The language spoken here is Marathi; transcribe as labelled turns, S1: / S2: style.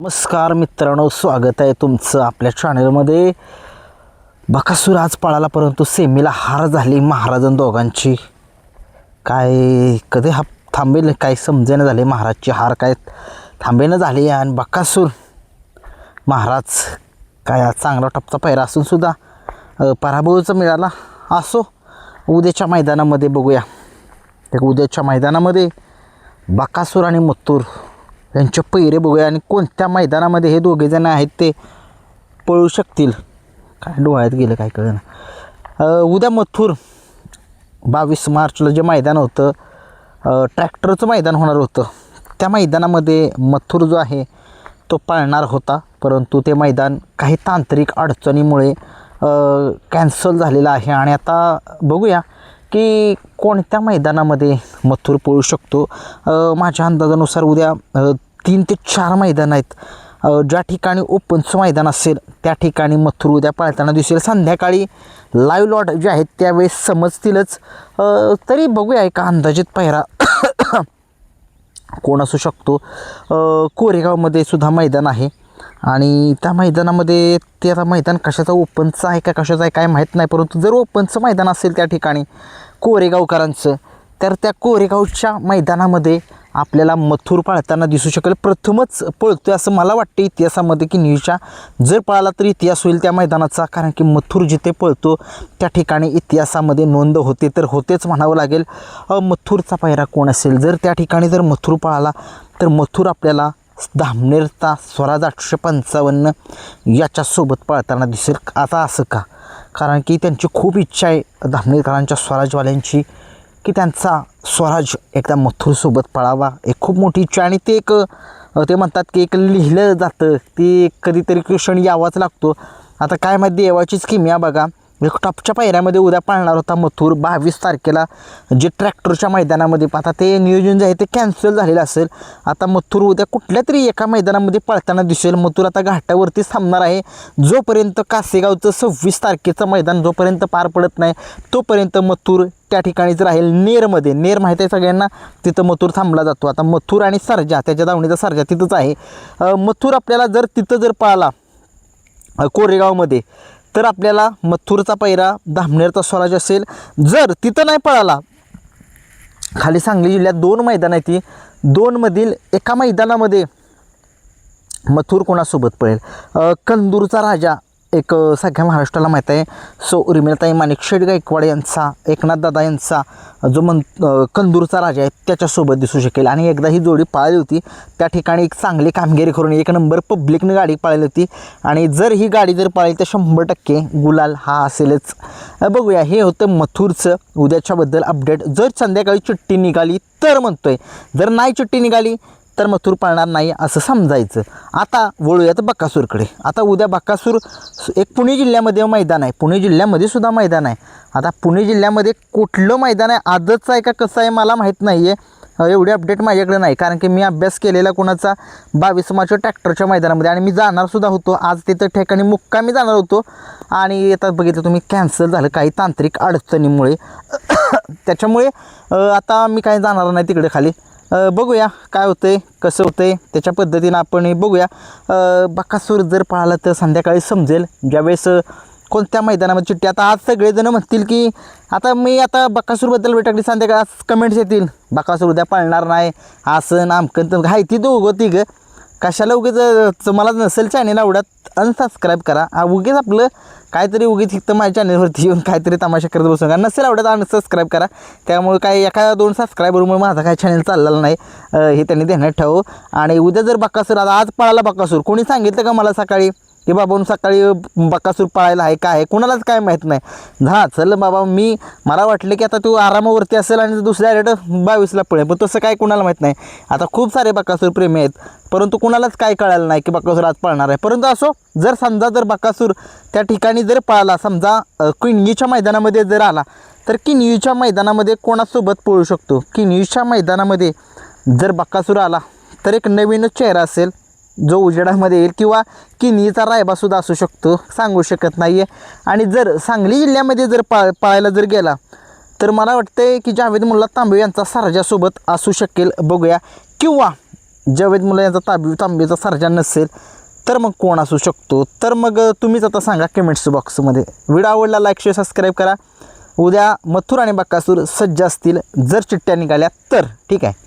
S1: नमस्कार मित्रांनो, स्वागत आहे तुमचं आपल्या चॅनलमध्ये. बकासूर आज पळाला परंतु सेमीला हार झाली महाराजां दोघांची. काय कधी हा थांबेल काय समजेना झाले. महाराजची हार काय थांबेना झाली आणि बकासूर महाराज काय चांगला टपचा पैरा असून सुद्धा पराभवच मिळाला. असो, उद्याच्या मैदानामध्ये बघूया. उद्याच्या मैदानामध्ये बकासूर आणि मथुर यांचे पैरे बघूया आणि कोणत्या मैदानामध्ये हे दोघेजण आहेत ते पळू शकतील. काय डोळ्यात गेलं काय कळेना. उद्या मथुर 22 मार्चला जे मैदान होतं, ट्रॅक्टरचं मैदान होणार होतं, त्या मैदानामध्ये मथुर जो आहे तो पळणार होता. परंतु ते मैदान काही तांत्रिक अडचणीमुळे कॅन्सल झालेलं आहे. आणि आता बघूया की कोणत्या मैदानामध्ये मथुर पळू शकतो. माझ्या अंदाजानुसार उद्या 3 ते 4 मैदान आहेत. ज्या ठिकाणी ओपनचं मैदान असेल त्या ठिकाणी मथुर उद्या पळताना दिसेल. संध्याकाळी लाईव्ह लॉट जे आहेत त्यावेळेस समजतीलच. तरी बघूया एका अंदाजित पायरा कोण असू शकतो. कोरेगावमध्ये सुद्धा मैदान आहे आणि त्या मैदानामध्ये ते आता मैदान कशाचं ओपनचं आहे का कशाचं आहे काय माहीत नाही. परंतु जर ओपनचं मैदान असेल त्या ठिकाणी कोरेगावकरांचं, तर त्या कोरेगावच्या मैदानामध्ये आपल्याला मथुर पळताना दिसू शकेल. प्रथमच पळतोय असं मला वाटतं इतिहासामध्ये की न्यूजच्या जर पळाला तर इतिहास होईल त्या मैदानाचा. कारण की मथुर जिथे पळतो त्या ठिकाणी इतिहासामध्ये नोंद होते तर होतेच म्हणावं लागेल. मथुरचा पायरा कोण असेल. जर त्या ठिकाणी जर मथुर पळाला तर मथुर आपल्याला धामनेरचा स्वराज 855 याच्यासोबत पळताना दिसेल. आता असं का? कारण की त्यांची खूप इच्छा आहे धामनेरकरांच्या स्वराजवाल्यांची की त्यांचा स्वराज एकदा मथुरसोबत पळावा. एक खूप मोठी इच्छा आणि ते ते म्हणतात की एक लिहिलं जातं ते कधीतरी क्षण यावाच लागतो. आता काय माहिती देवाचीच किमया बघा. एक टॉपच्या पायऱ्यामध्ये उद्या पळणार होता मथुर 22 तारखेला जे ट्रॅक्टरच्या मैदानामध्ये. आता ते नियोजन जे आहे ते कॅन्सल झालेलं असेल. आता मथुर उद्या कुठल्या तरी एका मैदानामध्ये पळताना दिसेल. मथुर आता घाटावरतीच थांबणार आहे जोपर्यंत कासेगावचं 26 तारखेचं मैदान जोपर्यंत पार पडत नाही तोपर्यंत मथुर त्या ठिकाणीच राहील. नेरमध्ये, नेर माहीत आहे सगळ्यांना, तिथं मथुर थांबला जातो. आता मथुर आणि सर्जा, त्याच्या दावणीचा सर्जा तिथंच आहे. मथुर आपल्याला जर तिथं जर पळाला कोरेगावमध्ये तर आपल्याला मथुरचा पैरा धामनेरचा स्वराज असेल. जर तिथं नाही पळाला, खाली सांगली जिल्ह्यात 2 मैदान आहेत, ती 2 मधील एका मैदानामध्ये मथुर कोणासोबत पळेल. कंदूरचा राजा एक सगळ्या महाराष्ट्राला माहीत आहे. सो उर्मिलाताई माणिकशेठ गायकवाड यांचा, एकनाथ दादा यांचा जो कंदूरचा राजा आहे त्याच्यासोबत दिसू शकेल. आणि एकदा ही जोडी पाळली होती त्या ठिकाणी एक चांगली कामगिरी करून 1 नंबर पब्लिकने गाडी पाळली होती. आणि जर ही गाडी जर पाळली तर 100% गुलाल हा असेलच. बघूया, हे होतं मथुरचं उद्याच्याबद्दल अपडेट. जर संध्याकाळी चिठ्ठी निघाली तर म्हणतोय, जर नाही चिठ्ठी निघाली तर मथुर पळणार नाही असं समजायचं. आता वळूयात बकासूरकडे. आता उद्या बकासूर एक पुणे जिल्ह्यामध्ये मैदान आहे. पुणे जिल्ह्यामध्ये सुद्धा मैदान आहे. आता पुणे जिल्ह्यामध्ये कुठलं मैदान आहे, आजचं आहे का कसं आहे मला माहीत नाही आहे. एवढी अपडेट माझ्याकडे नाही. कारण की मी अभ्यास केलेला कोणाचा 22 मार्च ट्रॅक्टरच्या मैदानामध्ये आणि मी जाणार सुद्धा होतो. आज तिथं ठिकाणी मुक्कामी जाणार होतो आणि आता बघितलं तुम्ही कॅन्सल झालं काही तांत्रिक अडचणीमुळे. त्याच्यामुळे आता मी काही जाणार नाही तिकडे खाली. बघूया काय होतंय कसं होतंय त्याच्या पद्धतीनं आपण बघूया. बकासूर जर पळाला तर संध्याकाळी समजेल ज्यावेळेस कोणत्या मैदानामध्ये चिठ्ठी. आता आज सगळेजण म्हणतील की आता मी आता बकासूरबद्दल भेटली संध्याकाळी आज कमेंट्स येतील बकासूर उद्या पळणार नाही असं नामकन तर हाय ती दोघं तिघं कशाला उगीच मला नसेल चॅनेल आवडत अनसबस्क्राईब करा. उगीच आपलं काहीतरी उगीच तिथं माझ्या चॅनलवरती येऊन काहीतरी तमाशा करत बसू का. नसेल आवडत अनसबस्क्राईब करा. त्यामुळे काय एका 2 सबस्क्रायबरमुळे माझा काय चॅनल चाललेला नाही हे त्यांनी ध्यानात ठेवू. आणि उद्या जर बकासूर आता आज पळाला बकासूर, कोणी सांगितलं का मला सकाळी की बाबा सकाळी बकासूर पळायला आहे काय आहे कोणालाच काय माहीत नाही. हां चल बाबा मला वाटलं की आता तू आरामावरती असेल आणि दुसऱ्या डायरेक्ट 22ला पळेल, पण तसं काय कुणाला माहीत नाही. आता खूप सारे बकासूर प्रेमी आहेत परंतु कुणालाच काय कळालं नाही की बकासूर आज पळणार आहे. परंतु असो, जर समजा जर बकासूर त्या ठिकाणी जर पळाला, समजा किनगीच्या मैदानामध्ये जर आला तर किनगीच्या मैदानामध्ये कोणासोबत पळू शकतो. किनगीच्या मैदानामध्ये जर बकासूर आला तर एक नवीनच चेहरा असेल जो उजेडामध्ये येईल किंवा किनीचा रायबासुद्धा असू शकतो, सांगू शकत नाही आहे. आणि जर सांगली जिल्ह्यामध्ये जर पळायला जर गेला तर मला वाटतं की जावेद मुल्ला तांबे यांचा सर्जासोबत असू शकेल. बघूया. किंवा जावेद मुला यांचा तांबेचा सर्जा नसेल तर मग कोण असू शकतो? तर मग तुम्हीच आता सांगा कमेंट्स बॉक्समध्ये. व्हिडिओ आवडला लाईक शेअर सबस्क्राईब करा. उद्या मथुर आणि बकासूर सज्ज असतील जर चिठ्ठ्या निघाल्या तर. ठीक आहे.